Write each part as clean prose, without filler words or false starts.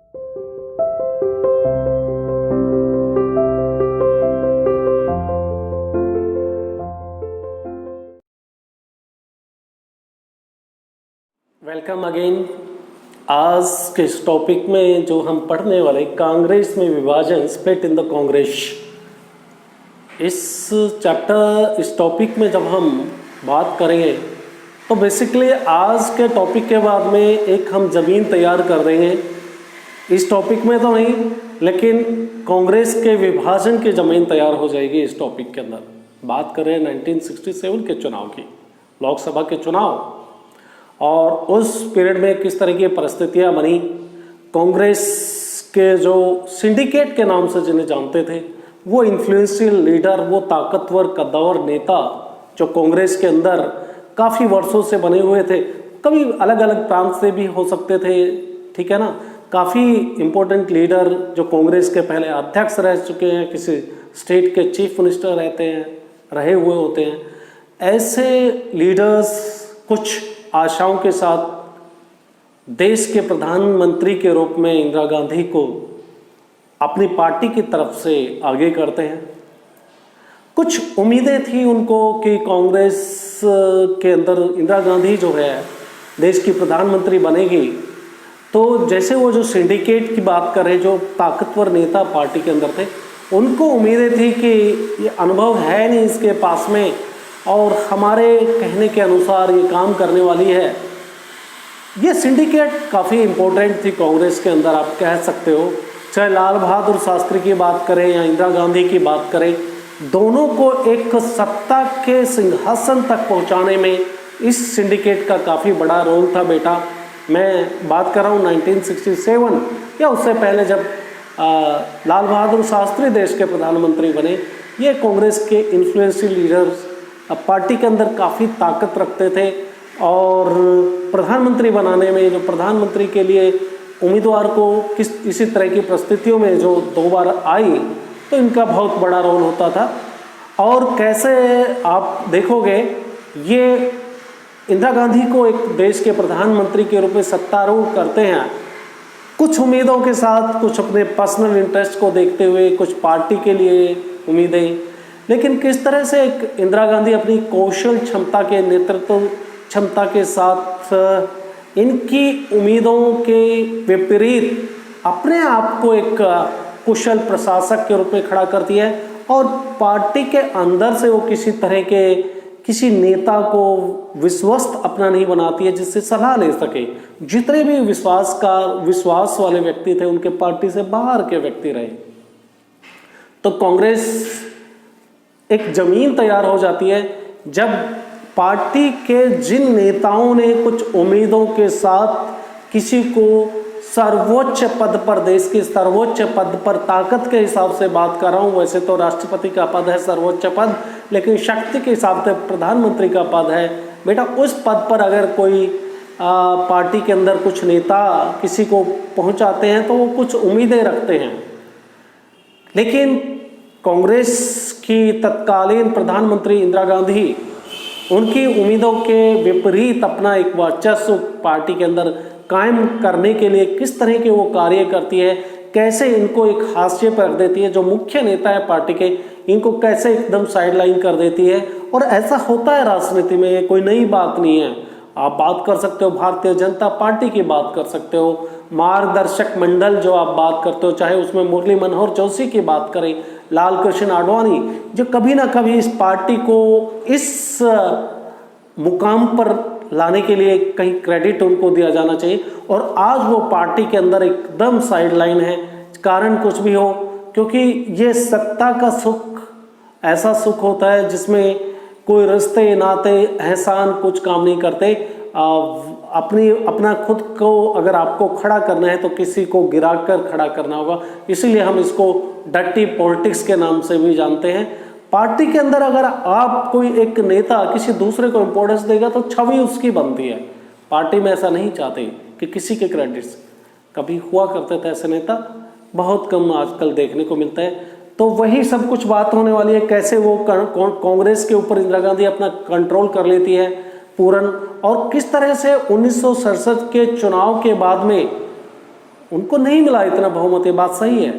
Welcome again. आज के इस टॉपिक में जो हम पढ़ने वाले कांग्रेस में विभाजन, स्प्लिट इन द कांग्रेस, इस चैप्टर, इस टॉपिक में जब हम बात करेंगे तो बेसिकली आज के टॉपिक के बाद में एक हम ज़मीन तैयार कर देंगे। इस टॉपिक में तो नहीं, लेकिन कांग्रेस के विभाजन की ज़मीन तैयार हो जाएगी इस टॉपिक के अंदर। बात करें 1967 के चुनाव की, लोकसभा के चुनाव, और उस पीरियड में किस तरह की परिस्थितियां बनी। कांग्रेस के जो सिंडिकेट के नाम से जिन्हें जानते थे, वो इन्फ्लुएंशियल लीडर, वो ताकतवर कद्दावर नेता जो कांग्रेस के अंदर काफ़ी वर्षों से बने हुए थे, कभी अलग अलग प्रांत से भी हो सकते थे, ठीक है ना। काफ़ी इम्पोर्टेंट लीडर जो कांग्रेस के पहले अध्यक्ष रह चुके हैं, किसी स्टेट के चीफ मिनिस्टर रहे हुए होते हैं। ऐसे लीडर्स कुछ आशाओं के साथ देश के प्रधानमंत्री के रूप में इंदिरा गांधी को अपनी पार्टी की तरफ से आगे करते हैं। कुछ उम्मीदें थी उनको कि कांग्रेस के अंदर इंदिरा गांधी जो है देश की प्रधानमंत्री बनेगी। तो जैसे वो जो सिंडिकेट की बात कर रहे, जो ताकतवर नेता पार्टी के अंदर थे, उनको उम्मीदें थी कि ये अनुभव है नहीं इसके पास में, और हमारे कहने के अनुसार ये काम करने वाली है। ये सिंडिकेट काफ़ी इम्पोर्टेंट थी कांग्रेस के अंदर, आप कह सकते हो। चाहे लाल बहादुर शास्त्री की बात करें या इंदिरा गांधी की बात करें, दोनों को एक सत्ता के सिंहासन तक पहुंचाने में इस सिंडिकेट का काफ़ी बड़ा रोल था बेटा। मैं बात कर रहा हूँ 1967 या उससे पहले, जब लाल बहादुर शास्त्री देश के प्रधानमंत्री बने। ये कांग्रेस के इन्फ्लुएंशियल लीडर्स पार्टी के अंदर काफ़ी ताकत रखते थे, और प्रधानमंत्री बनाने में, जो प्रधानमंत्री के लिए उम्मीदवार को इसी तरह की परिस्थितियों में जो 2 बार आई, तो इनका बहुत बड़ा रोल होता था। और कैसे आप देखोगे, ये इंदिरा गांधी को एक देश के प्रधानमंत्री के रूप में सत्तारूढ़ करते हैं, कुछ उम्मीदों के साथ, कुछ अपने पर्सनल इंटरेस्ट को देखते हुए, कुछ पार्टी के लिए उम्मीदें। लेकिन किस तरह से इंदिरा गांधी अपनी कौशल क्षमता के, नेतृत्व क्षमता के साथ इनकी उम्मीदों के विपरीत अपने आप को एक कुशल प्रशासक के रूप में खड़ा करती है, और पार्टी के अंदर से वो किसी तरह के किसी नेता को विश्वस्त अपना नहीं बनाती है जिससे सलाह ले सके। जितने भी विश्वास वाले व्यक्ति थे, उनके पार्टी से बाहर के व्यक्ति रहे। तो कांग्रेस एक जमीन तैयार हो जाती है जब पार्टी के जिन नेताओं ने कुछ उम्मीदों के साथ किसी को सर्वोच्च पद पर, देश के सर्वोच्च पद पर, ताकत के हिसाब से बात कर रहा हूँ, वैसे तो राष्ट्रपति का पद है सर्वोच्च पद, लेकिन शक्ति के हिसाब से प्रधानमंत्री का पद है बेटा। उस पद पर अगर कोई पार्टी के अंदर कुछ नेता किसी को पहुँचाते हैं तो वो कुछ उम्मीदें रखते हैं। लेकिन कांग्रेस की तत्कालीन प्रधानमंत्री इंदिरा गांधी उनकी उम्मीदों के विपरीत अपना एक वर्चस्व पार्टी के अंदर कायम करने के लिए किस तरह के वो कार्य करती है, कैसे इनको एक हाशिए पर रख देती है, जो मुख्य नेता है पार्टी के, इनको कैसे एकदम साइडलाइन कर देती है। और ऐसा होता है राजनीति में, ये कोई नई बात नहीं है। आप बात कर सकते हो भारतीय जनता पार्टी की बात कर सकते हो, मार्गदर्शक मंडल जो आप बात करते हो, चाहे उसमें मुरली मनोहर जोशी की बात करें, लाल कृष्ण आडवाणी, जो कभी ना कभी इस पार्टी को इस मुकाम पर लाने के लिए कहीं क्रेडिट उनको दिया जाना चाहिए। और आज वो पार्टी के अंदर एकदम साइडलाइन है। कारण कुछ भी हो, क्योंकि ये सत्ता का सुख ऐसा सुख होता है जिसमें कोई रिश्ते नाते एहसान कुछ काम नहीं करते। अपना खुद को अगर आपको खड़ा करना है तो किसी को गिरा कर खड़ा करना होगा। इसीलिए हम इसको डर्टी पॉलिटिक्स के नाम से भी जानते हैं। पार्टी के अंदर अगर आप कोई एक नेता किसी दूसरे को इम्पोर्टेंस देगा तो छवि उसकी बनती है। पार्टी में ऐसा नहीं चाहते कि किसी के क्रेडिट्स, कभी हुआ करते थे ऐसे नेता, बहुत कम आजकल देखने को मिलता है। तो वही सब कुछ बात होने वाली है, कैसे वो कांग्रेस के ऊपर इंदिरा गांधी अपना कंट्रोल कर लेती है पूर्ण, और किस तरह से 1967 के चुनाव के बाद में उनको नहीं मिला इतना बहुमत, ये बात सही है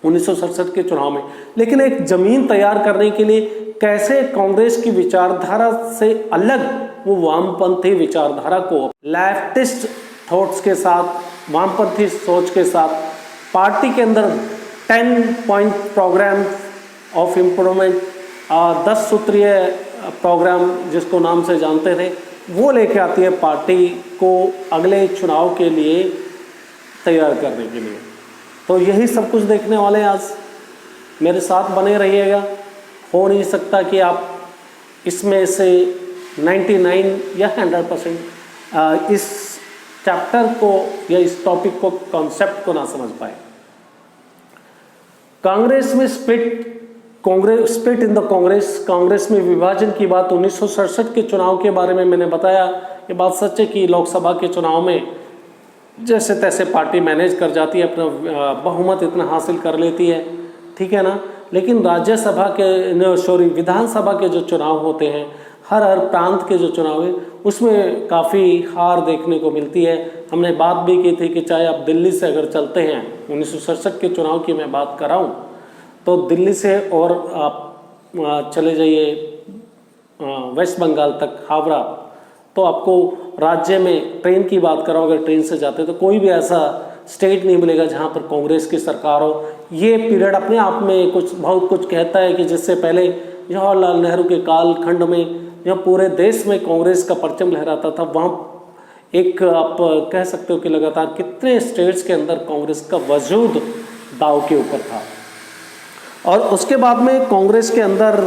1967 के चुनाव में। लेकिन एक जमीन तैयार करने के लिए कैसे कांग्रेस की विचारधारा से अलग वो वामपंथी विचारधारा को लेफ्टिस्ट थॉट्स के साथ, वामपंथी सोच के साथ पार्टी के अंदर 10 पॉइंट प्रोग्राम ऑफ इम्प्रूवमेंट, 10 सूत्रीय प्रोग्राम जिसको नाम से जानते थे, वो लेके आती है पार्टी को अगले चुनाव के लिए तैयार करने के लिए। तो यही सब कुछ देखने वाले हैं आज, मेरे साथ बने रहिएगा। हो नहीं सकता कि आप इसमें से 99 या 100% इस चैप्टर को या इस टॉपिक को, कॉन्सेप्ट को ना समझ पाए। कांग्रेस में स्प्लिट इन द कांग्रेस में विभाजन की बात 1967 के चुनाव के बारे में मैंने बताया। ये बात सच है कि लोकसभा के चुनाव में जैसे तैसे पार्टी मैनेज कर जाती है, अपना बहुमत इतना हासिल कर लेती है, ठीक है ना। लेकिन राज्यसभा के विधानसभा के जो चुनाव होते हैं, हर प्रांत के जो चुनाव है, उसमें काफ़ी हार देखने को मिलती है। हमने बात भी की थी कि चाहे आप दिल्ली से अगर चलते हैं, 1967 के चुनाव की मैं बात कर रहा हूँ, तो दिल्ली से और आप चले जाइए वेस्ट बंगाल तक, हावड़ा, तो आपको राज्य में ट्रेन की बात करो, अगर ट्रेन से जाते तो कोई भी ऐसा स्टेट नहीं मिलेगा जहाँ पर कांग्रेस की सरकार हो। ये पीरियड अपने आप में बहुत कुछ कहता है कि जिससे पहले जवाहरलाल नेहरू के कालखंड में जहाँ पूरे देश में कांग्रेस का परचम लहराता था, वहाँ एक आप कह सकते हो कि लगातार कितने स्टेट्स के अंदर कांग्रेस का वजूद दांव के ऊपर था। और उसके बाद में कांग्रेस के अंदर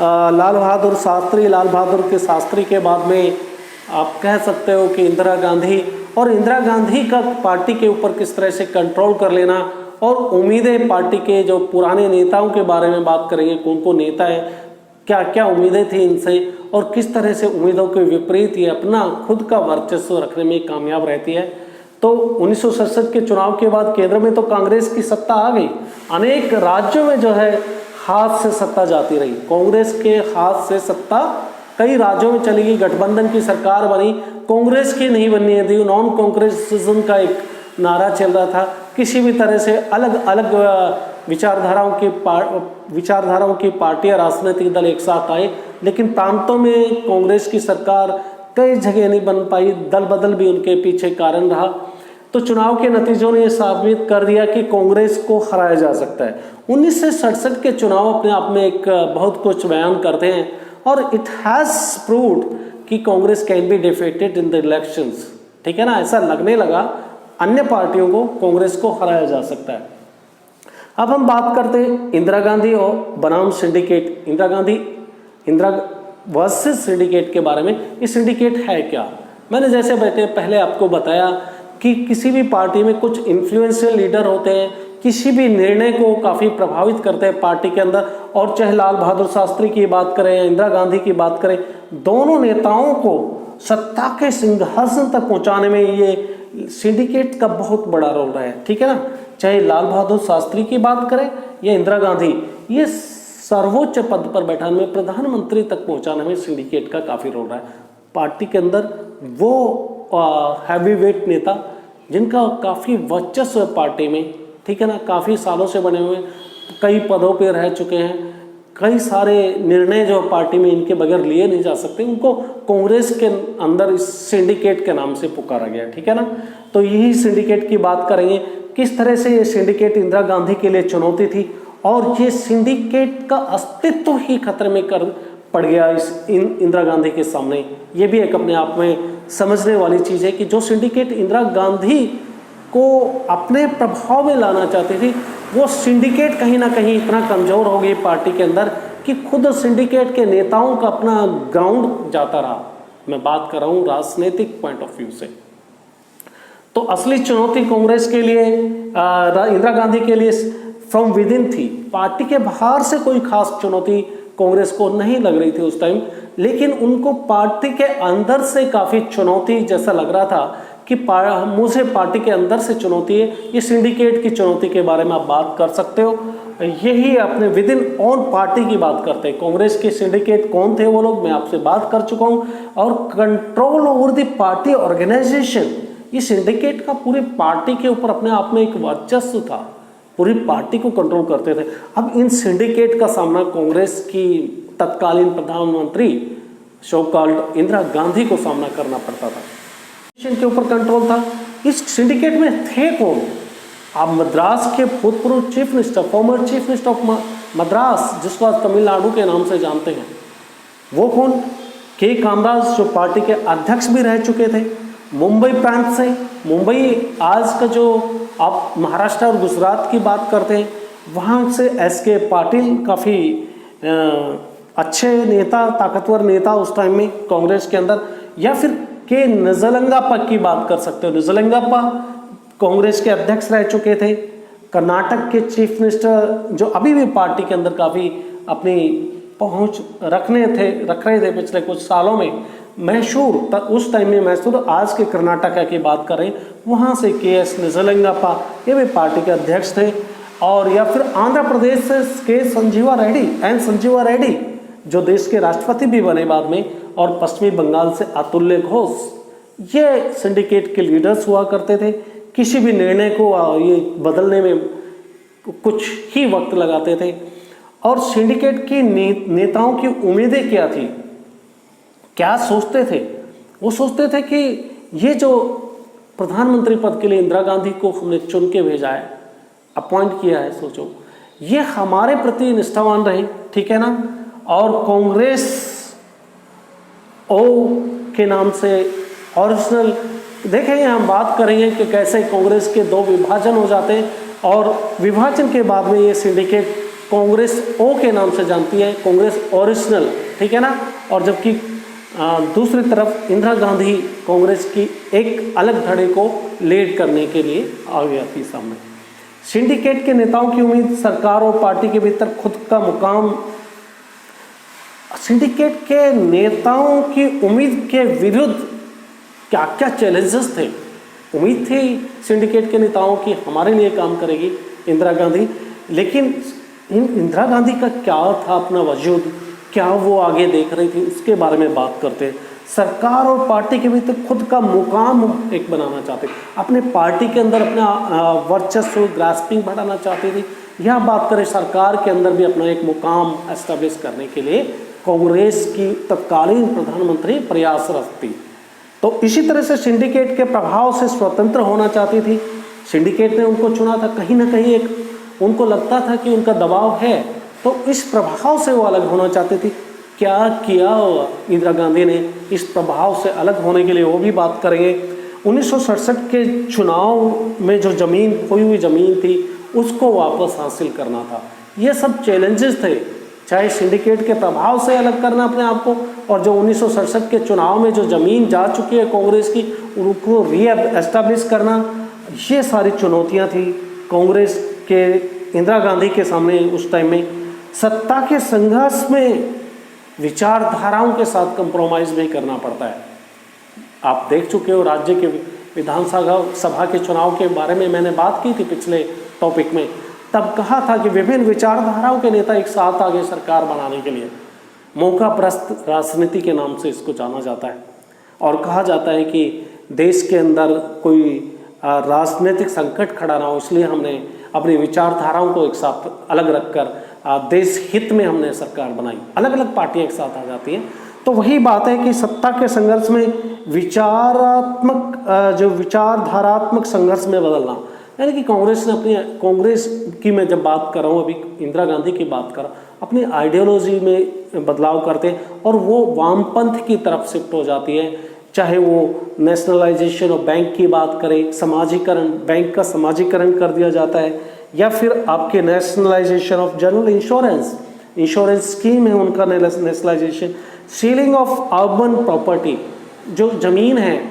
लाल बहादुर के शास्त्री के बाद में आप कह सकते हो कि इंदिरा गांधी का पार्टी के ऊपर किस तरह से कंट्रोल कर लेना, और उम्मीदें पार्टी के जो पुराने नेताओं के बारे में बात करेंगे, कौन कौन नेता है, क्या क्या उम्मीदें थी इनसे, और किस तरह से उम्मीदों के विपरीत ये अपना खुद का वर्चस्व रखने में कामयाब रहती है। तो 1967 के चुनाव के बाद केंद्र में तो कांग्रेस की सत्ता आ गई, अनेक राज्यों में जो है हाथ से सत्ता जाती रही, कांग्रेस के हाथ से सत्ता कई राज्यों में चली गई, गठबंधन की सरकार बनी, कांग्रेस की नहीं बननी थी, नॉन कांग्रेसिज्म का एक नारा चल रहा था। किसी भी तरह से अलग अलग विचारधाराओं की पार्टियां, राजनीतिक दल एक साथ आए, लेकिन प्रांतों में कांग्रेस की सरकार कई जगह नहीं बन पाई, दल बदल भी उनके पीछे कारण रहा। तो चुनाव के नतीजों ने यह साबित कर दिया कि कांग्रेस को हराया जा सकता है। 1967 के चुनाव अपने आप में एक बहुत कुछ बयान करते हैं, और इट हैज़ प्रूव्ड कि Congress can be defeated in the elections, ठीक है ना। ऐसा लगने लगा अन्य पार्टियों को कांग्रेस को हराया जा सकता है। अब हम बात करते हैं इंदिरा गांधी और बनाम सिंडिकेट, इंदिरा वर्सेस सिंडिकेट के बारे में। ये सिंडिकेट है क्या? मैंने जैसे पहले आपको बताया कि किसी भी पार्टी में कुछ इन्फ्लुएंशियल लीडर होते हैं, किसी भी निर्णय को काफ़ी प्रभावित करते हैं पार्टी के अंदर, और चाहे लाल बहादुर शास्त्री की बात करें या इंदिरा गांधी की बात करें, दोनों नेताओं को सत्ता के सिंहासन तक पहुंचाने में ये सिंडिकेट का बहुत बड़ा रोल रहा है, ठीक है ना। चाहे लाल बहादुर शास्त्री की बात करें या इंदिरा गांधी, ये सर्वोच्च पद पर बैठाने में, प्रधानमंत्री तक पहुंचाने में सिंडिकेट का काफ़ी रोल रहा है। पार्टी के अंदर वो हैवी वेट नेता जिनका काफ़ी वर्चस्व पार्टी में, ठीक है ना, काफ़ी सालों से बने हुए, कई पदों पे रह चुके हैं, कई सारे निर्णय जो पार्टी में इनके बगैर लिए नहीं जा सकते, उनको कांग्रेस के अंदर इस सिंडिकेट के नाम से पुकारा गया, ठीक है ना। तो यही सिंडिकेट की बात करेंगे, किस तरह से ये सिंडिकेट इंदिरा गांधी के लिए चुनौती थी, और ये सिंडिकेट का अस्तित्व ही खतरे में पड़ गया इंदिरा गांधी के सामने। ये भी एक अपने आप में समझने वाली चीज़ है कि जो सिंडिकेट इंदिरा गांधी को अपने प्रभाव में लाना चाहती थी, वो सिंडिकेट कहीं ना कहीं इतना कमज़ोर हो गई पार्टी के अंदर कि खुद सिंडिकेट के नेताओं का अपना ग्राउंड जाता रहा। मैं बात कर रहा हूँ राजनीतिक पॉइंट ऑफ व्यू से। तो असली चुनौती कांग्रेस के लिए, इंदिरा गांधी के लिए फ्रॉम विद इन थी। पार्टी के बाहर से कोई खास चुनौती कांग्रेस को नहीं लग रही थी उस टाइम, लेकिन उनको पार्टी के अंदर से काफ़ी चुनौती जैसा लग रहा था कि मुझे पार्टी के अंदर से चुनौती है। ये सिंडिकेट की चुनौती के बारे में आप बात कर सकते हो। यही अपने विद इन ऑन पार्टी की बात करते हैं। कांग्रेस के सिंडिकेट कौन थे वो लोग, मैं आपसे बात कर चुका हूँ। और control over the party organisation, ये सिंडिकेट का पूरी पार्टी के ऊपर अपने आप में एक वर्चस्व था, पूरी पार्टी को कंट्रोल करते थे। अब इन सिंडिकेट का सामना कांग्रेस की तत्कालीन प्रधानमंत्री सो कॉल्ड इंदिरा गांधी को सामना करना पड़ता था। इनके ऊपर कंट्रोल था। इस सिंडिकेट में थे कौन? आप मद्रास के भूतपूर्व chief minister, former chief minister of Madras, जिसको आज तमिलनाडु के नाम से जानते हैं, वो कौन? के कामराज, जो पार्टी के अध्यक्ष भी रह चुके थे, मुंबई प्रांत से। मुंबई आज का जो आप महाराष्ट्र और गुजरात की बात करते हैं, वहाँ से एस.के. पाटिल काफ़ी अच्छे नेता, ताकतवर नेता उस टाइम में कांग्रेस के अंदर। या फिर के निजलंगप्पा की बात कर सकते हो। निजलंगप्पा कांग्रेस के अध्यक्ष रह चुके थे। कर्नाटक के चीफ मिनिस्टर, जो अभी भी पार्टी के अंदर काफ़ी अपनी पहुंच रख रहे थे पिछले कुछ सालों में, मैसूर, उस टाइम में मैसूर, आज के कर्नाटका की बात करें, वहाँ से के.एस. निजलंगप्पा, ये भी पार्टी के अध्यक्ष थे। और या फिर आंध्र प्रदेश से के संजीवा रेड्डी, जो देश के राष्ट्रपति भी बने बाद में, और पश्चिमी बंगाल से अतुल्य घोष, ये सिंडिकेट के लीडर्स हुआ करते थे। किसी भी निर्णय को ये बदलने में कुछ ही वक्त लगाते थे। और सिंडिकेट की नेताओं की उम्मीदें क्या थी, क्या सोचते थे? वो सोचते थे कि ये जो प्रधानमंत्री पद के लिए इंदिरा गांधी को हमने चुन के भेजा है, अपॉइंट किया है, सोचो, ये हमारे प्रति निष्ठावान रहे, ठीक है ना। और कांग्रेस ओ के नाम से ओरिजिनल, देखेंगे हम बात करेंगे कि कैसे कांग्रेस के दो विभाजन हो जाते हैं, और विभाजन के बाद में ये सिंडिकेट कांग्रेस ओ के नाम से जानती है, कांग्रेस ओरिजिनल, ठीक है ना। और जबकि दूसरी तरफ इंदिरा गांधी कांग्रेस की एक अलग धड़े को लीड करने के लिए आ गया थी सामने। सिंडिकेट के नेताओं की उम्मीद सरकार और पार्टी के भीतर खुद का मुकाम। सिंडिकेट के नेताओं की उम्मीद के विरुद्ध क्या क्या चैलेंजेस थे? उम्मीद थी सिंडिकेट के नेताओं की हमारे लिए काम करेगी इंदिरा गांधी, लेकिन इंदिरा गांधी का क्या था अपना वजूद, क्या वो आगे देख रही थी, उसके बारे में बात करते हैं। सरकार और पार्टी के भीतर खुद का मुकाम एक बनाना चाहते, अपने पार्टी के अंदर अपना वर्चस्व, ग्रास्पिंग बढ़ाना चाहती थी। यह बात करें, सरकार के अंदर भी अपना एक मुकाम एस्टेब्लिश करने के लिए कांग्रेस की तत्कालीन प्रधानमंत्री प्रयासरत थी। तो इसी तरह से सिंडिकेट के प्रभाव से स्वतंत्र होना चाहती थी। सिंडिकेट ने उनको चुना था, कहीं ना कहीं एक उनको लगता था कि उनका दबाव है, तो इस प्रभाव से वो अलग होना चाहती थी। क्या किया इंदिरा गांधी ने इस प्रभाव से अलग होने के लिए, वो भी बात करेंगे। 1967 के चुनाव में जो जमीन, खोई हुई ज़मीन थी, उसको वापस हासिल करना था। ये सब चैलेंजेस थे, चाहे सिंडिकेट के प्रभाव से अलग करना अपने आप को, और जो 1967 के चुनाव में जो ज़मीन जा चुकी है कांग्रेस की, उनको रीएस्टैब्लिश करना, ये सारी चुनौतियाँ थी कांग्रेस के इंदिरा गांधी के सामने उस टाइम में। सत्ता के संघर्ष में विचारधाराओं के साथ कंप्रोमाइज़ भी करना पड़ता है। आप देख चुके हो राज्य के विधानसभा के चुनाव के बारे में मैंने बात की थी पिछले टॉपिक में, तब कहा था कि विभिन्न विचारधाराओं के नेता एक साथ आगे सरकार बनाने के लिए, मौकापरस्त राजनीति के नाम से इसको जाना जाता है। और कहा जाता है कि देश के अंदर कोई राजनीतिक संकट खड़ा ना हो, इसलिए हमने अपनी विचारधाराओं को एक साथ अलग रखकर देश हित में हमने सरकार बनाई। अलग अलग पार्टियां एक साथ आ जाती हैं। तो वही बात है कि सत्ता के संघर्ष में विचारधारात्मक संघर्ष में बदलना, यानी कि कांग्रेस ने कांग्रेस की मैं जब बात कर रहा हूँ, अभी इंदिरा गांधी की बात कर रहा हूँ, अपनी आइडियोलॉजी में बदलाव करते हैं और वो वामपंथ की तरफ शिफ्ट हो जाती है। चाहे वो नेशनलाइजेशन ऑफ बैंक की बात करें, समाजीकरण, बैंक का समाजीकरण कर दिया जाता है, या फिर आपके nationalisation of general insurance scheme है उनका nationalisation, ceiling of urban property, जो ज़मीन है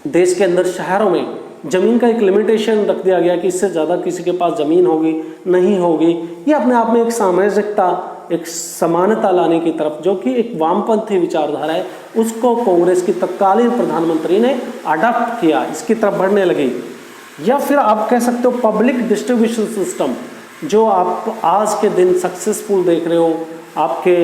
देश के अंदर शहरों में ज़मीन का एक लिमिटेशन रख दिया गया कि इससे ज़्यादा किसी के पास ज़मीन होगी नहीं होगी। ये अपने आप में एक सामाजिकता, एक समानता लाने की तरफ, जो कि एक वामपंथी विचारधारा है, उसको कांग्रेस की तत्कालीन प्रधानमंत्री ने अडॉप्ट किया, इसकी तरफ बढ़ने लगी। या फिर आप कह सकते हो पब्लिक डिस्ट्रीब्यूशन सिस्टम, जो आप आज के दिन सक्सेसफुल देख रहे हो आपके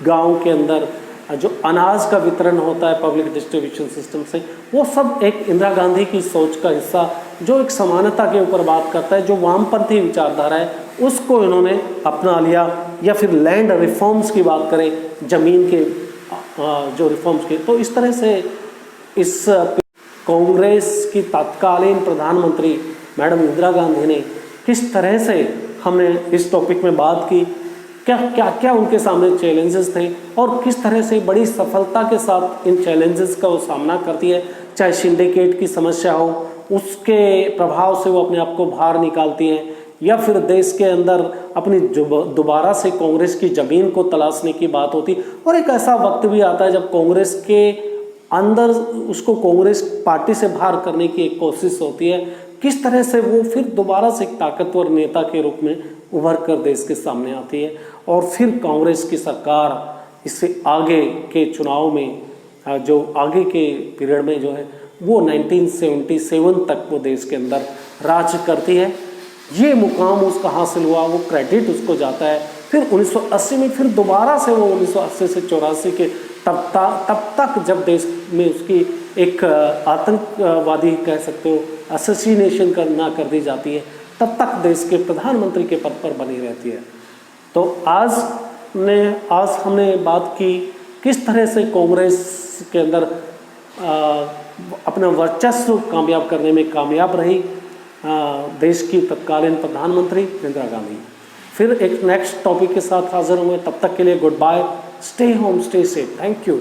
गांव के अंदर, जो अनाज का वितरण होता है पब्लिक डिस्ट्रीब्यूशन सिस्टम से, वो सब एक इंदिरा गांधी की सोच का हिस्सा, जो एक समानता के ऊपर बात करता है, जो वामपंथी विचारधारा है उसको इन्होंने अपना लिया। या फिर लैंड रिफॉर्म्स की बात करें, ज़मीन के जो रिफॉर्म्स के, तो इस तरह से इस कांग्रेस की तत्कालीन प्रधानमंत्री मैडम इंदिरा गांधी ने किस तरह से, हमने इस टॉपिक में बात की, क्या उनके सामने चैलेंजेस थे और किस तरह से बड़ी सफलता के साथ इन चैलेंजेस का वो सामना करती है। चाहे सिंडिकेट की समस्या हो, उसके प्रभाव से वो अपने आप को बाहर निकालती हैं, या फिर देश के अंदर अपनी दोबारा से कांग्रेस की ज़मीन को तलाशने की बात होती। और एक ऐसा वक्त भी आता है जब कांग्रेस के अंदर उसको कांग्रेस पार्टी से बाहर करने की एक कोशिश होती है, किस तरह से वो फिर दोबारा से एक ताकतवर नेता के रूप में उभर कर देश के सामने आती है। और फिर कांग्रेस की सरकार इससे आगे के चुनाव में, जो आगे के पीरियड में जो है वो 1977 तक वो देश के अंदर राज करती है। ये मुकाम उसका हासिल हुआ, वो क्रेडिट उसको जाता है। फिर 1980 में फिर दोबारा से वो 1980 से 84 के तब तक जब देश में उसकी एक आतंकवादी कह सकते हो असैसिनेशन कर दी जाती है, तब तक देश के प्रधानमंत्री के पद पर बनी रहती है। तो आज हमने बात की किस तरह से कांग्रेस के अंदर अपना वर्चस्व कामयाब करने में कामयाब रही देश की तत्कालीन प्रधानमंत्री इंदिरा गांधी। फिर एक नेक्स्ट टॉपिक के साथ हाजिर होंगे, तब तक के लिए goodbye, stay home, stay safe, thank you.